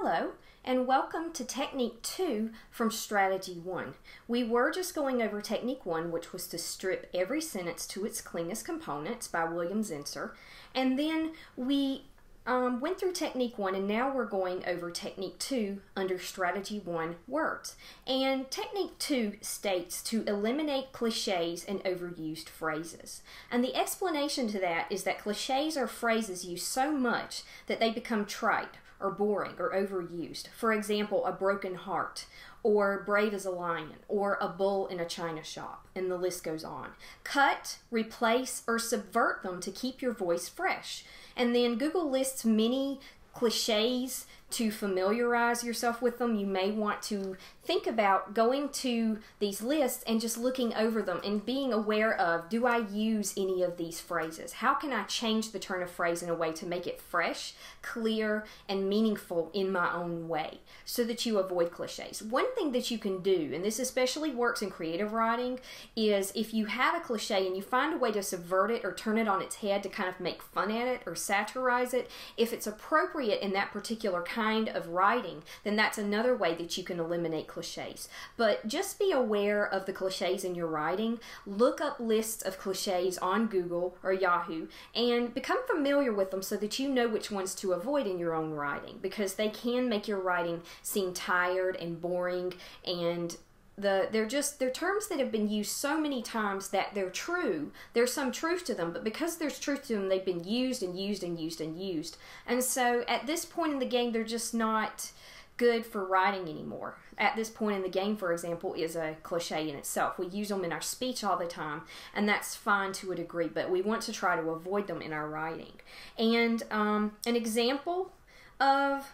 Hello, and welcome to Technique 2 from Strategy 1. We were just going over Technique 1, which was to strip every sentence to its cleanest components by William Zinsser, and then we went through Technique 1, and now we're going over Technique 2 under Strategy 1 words. And Technique 2 states to eliminate cliches and overused phrases. And the explanation to that is that cliches are phrases used so much that they become trite or boring or overused. For example, a broken heart, or brave as a lion, or a bull in a china shop, and the list goes on. Cut, replace, or subvert them to keep your voice fresh. And then Google lists many cliches to familiarize yourself with them. You may want to think about going to these lists and just looking over them and being aware of, do I use any of these phrases? How can I change the turn of phrase in a way to make it fresh, clear, and meaningful in my own way so that you avoid cliches? One thing that you can do, and this especially works in creative writing, is if you have a cliche and you find a way to subvert it or turn it on its head to kind of make fun at it or satirize it, if it's appropriate in that particular kind of writing, then that's another way that you can eliminate cliches. But just be aware of the cliches in your writing. Look up lists of cliches on Google or Yahoo and become familiar with them so that you know which ones to avoid in your own writing, because they can make your writing seem tired and boring, and they're terms that have been used so many times that they're true. There's some truth to them, but because there's truth to them, they've been used and used and used and used. And so at this point in the game, they're just not good for writing anymore. At this point in the game, for example, is a cliche in itself. We use them in our speech all the time, and that's fine to a degree, but we want to try to avoid them in our writing. And an example of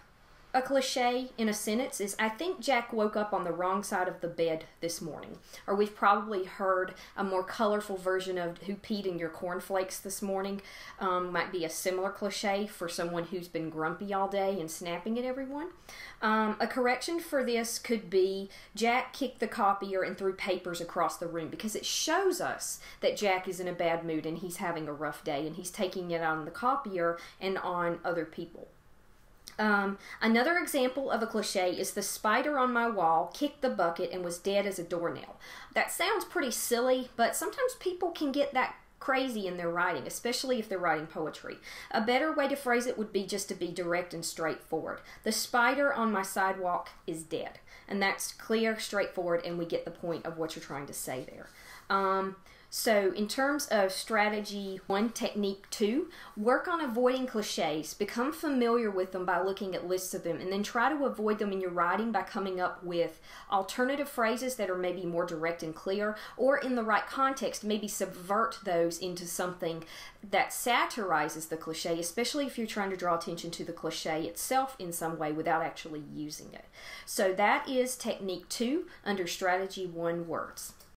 a cliche in a sentence is, I think Jack woke up on the wrong side of the bed this morning. Or we've probably heard a more colorful version of who peed in your cornflakes this morning. Might be a similar cliche for someone who's been grumpy all day and snapping at everyone. A correction for this could be, Jack kicked the copier and threw papers across the room, because it shows us that Jack is in a bad mood and he's having a rough day and he's taking it on the copier and on other people. Another example of a cliche is the spider on my wall kicked the bucket and was dead as a doornail. That sounds pretty silly, but sometimes people can get that crazy in their writing, especially if they're writing poetry. A better way to phrase it would be just to be direct and straightforward. The spider on my sidewalk is dead. And that's clear, straightforward, and we get the point of what you're trying to say there. So in terms of Strategy 1, Technique 2, work on avoiding cliches. Become familiar with them by looking at lists of them, and then try to avoid them in your writing by coming up with alternative phrases that are maybe more direct and clear, or in the right context, maybe subvert those into something that satirizes the cliche, especially if you're trying to draw attention to the cliche itself in some way without actually using it. So that is Technique 2 under Strategy 1 words.